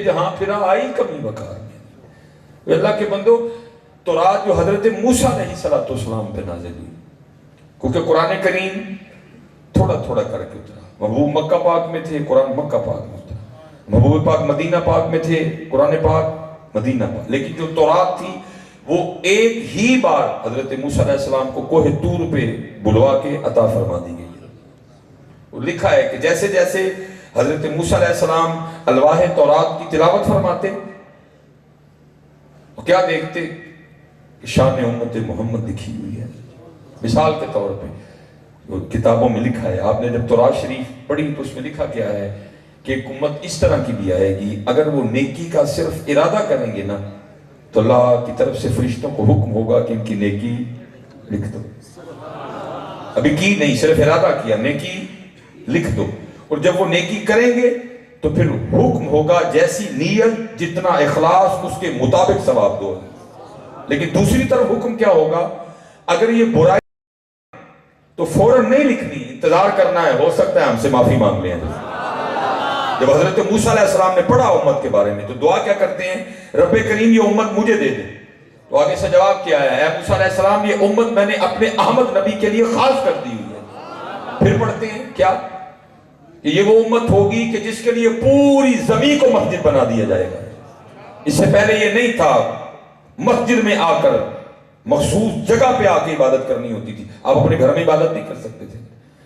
جہاں پھرا آئی کمی وقار میں۔ اللہ کے بندو، تورات جو حضرت موسیٰ علیہ السلام پہ نازل ہوئی، کیونکہ قرآن کریم تھوڑا تھوڑا کر کے اترا۔ محبوب مکہ پاک میں تھے، قرآن مکہ پاک میں اترا۔ محبوب پاک مدینہ پاک میں تھے، قرآن پاک مدینہ پاک۔ لیکن جو تورات تھی وہ ایک ہی بار حضرت موسیٰ علیہ السلام کو کوہ طور پہ بلوا کے عطا فرما دی گئی ہے۔ وہ لکھا ہے کہ جیسے جیسے حضرت موسیٰ علیہ السلام الواح تورات کی تلاوت فرماتے، وہ کیا دیکھتے کہ شان امت محمد لکھی ہوئی ہے۔ مثال کے طور پہ کتابوں میں لکھا ہے، آپ نے جب تورات شریف پڑھی تو اس میں لکھا کیا ہے کہ ایک امت اس طرح کی بھی آئے گی، اگر وہ نیکی کا صرف ارادہ کریں گے نا تو اللہ کی طرف سے فرشتوں کو حکم ہوگا کہ ان کی نیکی لکھ دو۔ ابھی کی نہیں، صرف ارادہ کیا، نیکی لکھ دو۔ اور جب وہ نیکی کریں گے تو پھر حکم ہوگا جیسی نیت جتنا اخلاص اس کے مطابق ثواب دو۔ لیکن دوسری طرف حکم کیا ہوگا، اگر یہ برائی تو فوراً نہیں لکھنی، انتظار کرنا ہے، ہو سکتا ہے ہم سے معافی مانگ لیں۔ جب حضرت موسیٰ علیہ السلام نے پڑھا امت کے بارے میں تو دعا کیا کرتے ہیں، رب کریم یہ امت مجھے دے دے۔ تو آگے سے جواب کیا ہے، اے موسیٰ علیہ السلام یہ امت میں نے اپنے احمد نبی کے لیے خاص کر دی ہوئی ہے۔ پھر پڑھتے ہیں کیا کہ یہ وہ امت ہوگی کہ جس کے لیے پوری زمین کو مسجد بنا دیا جائے گا۔ اس سے پہلے یہ نہیں تھا، مسجد میں آ کر مخصوص جگہ پہ آ کے عبادت کرنی ہوتی تھی، آپ اپنے گھر میں عبادت نہیں کر سکتے تھے،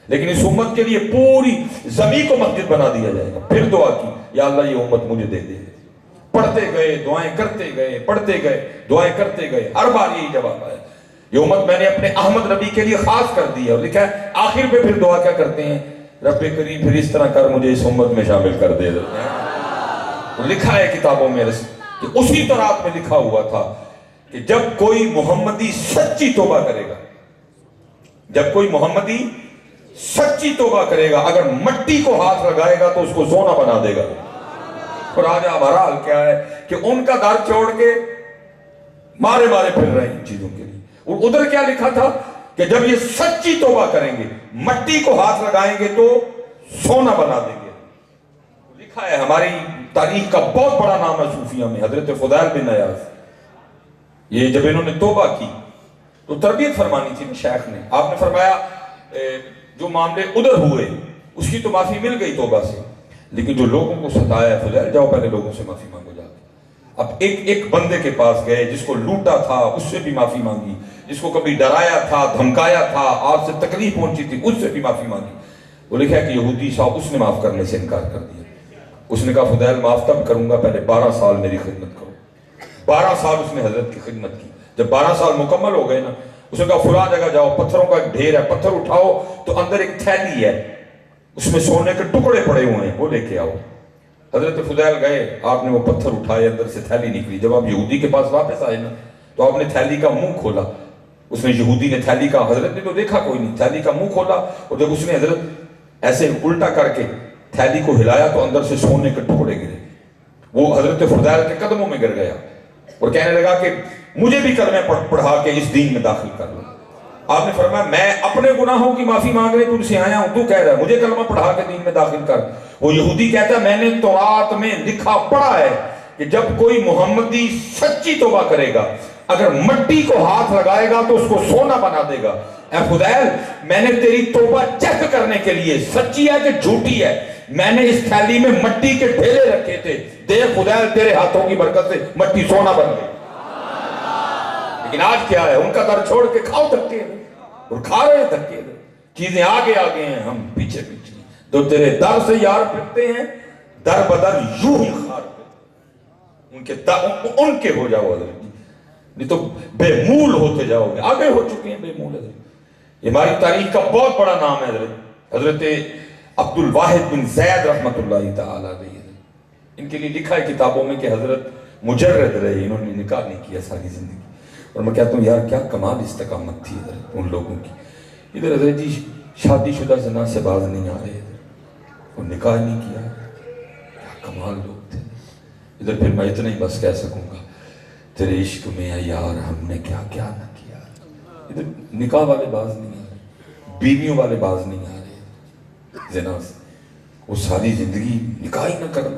لیکن اس امت کے لیے پوری زمین کو مسجد بنا دیا جائے گا۔ پھر دعا کی، یا اللہ یہ امت مجھے دے دے۔ پڑھتے گئے، دعائیں کرتے گئے، پڑھتے گئے، دعائیں کرتے گئے، ہر بار یہی جواب آیا، یہ امت میں نے اپنے احمد نبی کے لیے خاص کر دی ہے۔ اور لکھا ہے آخر پہ پھر دعا کیا کرتے ہیں، رب کریم پھر اس طرح کر مجھے اس امت میں شامل کر دے۔ لکھا ہے کتابوں میں کہ اسی تورات میں لکھا ہوا تھا کہ جب کوئی محمدی سچی توبہ کرے گا، جب کوئی محمدی سچی توبہ کرے گا، اگر مٹی کو ہاتھ لگائے گا تو اس کو سونا بنا دے گا۔ اور آج ہمارا حال کیا ہے کہ ان کا در چھوڑ کے مارے مارے پھر رہے ہیں ان چیزوں کے لیے۔ اور ادھر کیا لکھا تھا کہ جب یہ سچی توبہ کریں گے، مٹی کو ہاتھ لگائیں گے تو سونا بنا دیں گے۔ لکھا ہے ہماری تاریخ کا بہت بڑا نام ہے صوفیہ میں، حضرت فضیل بن عیاض، یہ جب انہوں نے توبہ کی تو تربیت فرمانی تھی شیخ نے، آپ نے فرمایا جو معاملے ادھر ہوئے اس کی تو معافی مل گئی توبہ سے، لیکن جو لوگوں کو ستایا ہے فضیل جاؤ پہلے لوگوں سے معافی مانگو جا کے۔ اب ایک بندے کے پاس گئے جس کو لوٹا تھا، اس سے بھی معافی مانگی، جس کو کبھی ڈرایا تھا، دھمکایا تھا، آپ سے تکلیف پہنچی تھی، اس سے بھی معافی مانگی۔ وہ لکھا ہے کہ یہودی صاحب اس نے معاف کرنے سے انکار کر دیا۔ اس نے کہا فضیل معاف تب کروں گا پہلے 12 سال میری خدمت کرو۔ 12 سال اس نے حضرت کی خدمت کی۔ جب 12 سال مکمل ہو گئے نا، اس نے کہا فلاں جگہ جاؤ، پتھروں کا ایک ڈھیر ہے، پتھر اٹھاؤ تو اندر ایک تھیلی ہے، اس میں سونے کے ٹکڑے پڑے ہوئے ہیں، وہ لے کے آؤ۔ حضرت فضیل گئے، آپ نے وہ پتھر اٹھائے، اندر سے تھیلی نکلی۔ جب آپ یہودی کے پاس واپس آئے نا تو آپ نے تھیلی کا منہ کھولا، اس نے یہودی نے تھیلی کا، حضرت نے تو دیکھا کوئی نہیں، تھیلی کا منہ کھولا، اور جب اس نے حضرت ایسے الٹا کر کے تھیلی کو ہلایا تو اندر سے سونے کے ٹکڑے گرے۔ وہ حضرت فضیل کے قدموں میں گر گیا اور کہنے لگا کہ مجھے بھی کلمہ پڑھا کے اس دین میں داخل کر لو۔ آپ نے فرمایا میں اپنے گناہوں کی معافی مانگنے تم سے آیا ہوں، تو کہہ رہا ہے مجھے کلمہ پڑھا کے دین میں داخل کر۔ وہ یہودی کہتا ہے میں نے تورات میں لکھا پڑھا ہے کہ جب کوئی محمدی سچی توبہ کرے گا، اگر مٹی کو ہاتھ لگائے گا تو اس کو سونا بنا دے گا۔ اے فضیل میں نے تیری توبہ چیک کرنے کے لیے، سچی ہے کہ جھوٹی ہے، میں نے اس تھیلی میں مٹی کے ڈھیلے رکھے تھے، دیکھ فضیل تیرے ہاتھوں کی برکت سے مٹی سونا بن گئی۔ لیکن آج کیا ہے، ان کا در چھوڑ کے کھاؤ دھکے اور کھا رہے ہیں دھکے، چیزیں آگے آگے ہیں، ہم پیچھے پیچھے۔ تو تیرے در سے یار پھرتے ہیں، در بدر یوں ہی خار پھرتے ہیں، ان کے ہو جاؤ حضرت، نہیں تو بے مول ہوتے جاؤ گے، آگے ہو چکے ہیں بے مول حضرت۔ یہ ہماری تاریخ کا بہت بڑا نام ہے حضرت، حضرت عبد الواحد بن زید رحمۃ اللہ تعالیٰ علیہ۔ ان کے لیے لکھا ہے کتابوں میں کہ حضرت مجرد رہے، انہوں نے نکاح نہیں کیا ساری زندگی۔ اور میں کہتا ہوں یار کیا کمال استقامت تھی حضرت ان لوگوں کی۔ ادھر حضرت جی شادی شدہ زنا سے باز نہیں آ رہے، اور نکاح نہیں کیا، کیا کمال لوگ تھے۔ ادھر پھر میں اتنا ہی بس کہہ سکوں گا تیرے عشق میں ہے یار ہم نے کیا کیا نہ کیا۔ ادھر نکاح والے باز نہیں آ رہے، بیویوں والے باز نہیں آ رہے زنا سے، وہ ساری زندگی نکاح ہی نہ کرنا،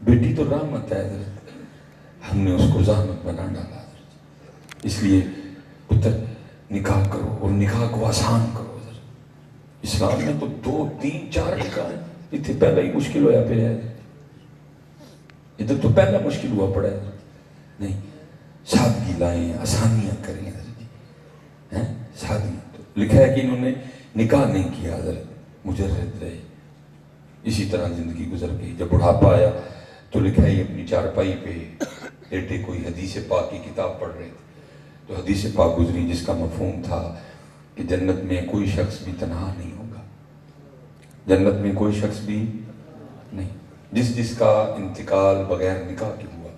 بیٹی تو رحمت ہے حضرت، ہم نے اس کو زحمت بنا ڈالا حضرت۔ اس لیے پتر نکاح کرو اور نکاح کو آسان کرو حضرت۔ اسلام میں تو 2 3 4 نکاح ہیں، اتنے پہلا ہی مشکل ہویا پہ ہے، ادھر تو پہلا مشکل ہوا پڑا ہے۔ نہیں، سادگی لائیں، آسانیاں کریں حضرت جی، سادگی۔ تو لکھا ہے کہ انہوں نے نکاح نہیں کیا حضرت، مجرد رہے، اسی طرح زندگی گزر گئی۔ جب بڑھاپا آیا تو لکھا ہے اپنی چارپائی پہ لیٹے کوئی حدیث پاک کی کتاب پڑھ رہے تھے، تو حدیث پاک گزری جس کا مفہوم تھا کہ جنت میں کوئی شخص بھی تنہا نہیں ہوگا، جنت میں کوئی شخص بھی نہیں، جس کا انتقال بغیر نکاح کے ہوا،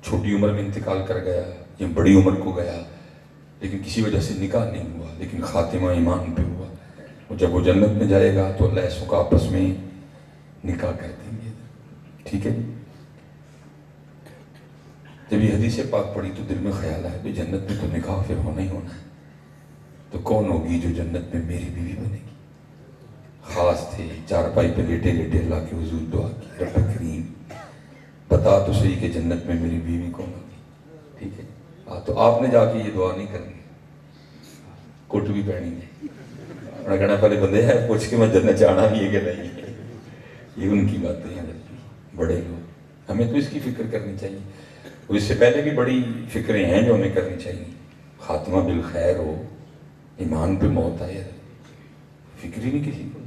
چھوٹی عمر میں انتقال کر گیا یا بڑی عمر کو گیا لیکن کسی وجہ سے نکاح نہیں ہوا لیکن خاتمہ ایمان پہ ہوا، اور جب وہ جنت میں جائے گا تو اللہ ایسوں کا آپس میں نکاح کر دیں گے، ٹھیک ہے۔ جب یہ حدیث پاک پڑھی تو دل میں خیال آیا کہ جنت میں تو نکاح پھر ہونا ہی ہونا ہے، تو کون ہوگی جو جنت میں میری بیوی بنے گی؟ خاص تھے، چارپائی پہ لیٹے لیٹے اللہ کے حضور دعا کی، رب کریم بتا تو صحیح کہ جنت میں میری بیوی کون ہوگی، ٹھیک ہے۔ تو آپ نے جا کے یہ دعا نہیں کرنی، کوٹ بھی پہنی ہے، انہیں کہنا پہلے بندے ہیں پوچھ کے میں جنت جانا بھی ہے کہ نہیں ہے، یہ ان کی باتیں ہیں بڑے لوگ، ہمیں تو اس کی فکر کرنی چاہیے، اور اس سے پہلے بھی بڑی فکریں ہیں جو ہمیں کرنی چاہیے، خاتمہ بالخیر ہو، ایمان پہ موت آئے، فکر ہی نہیں کسی کو۔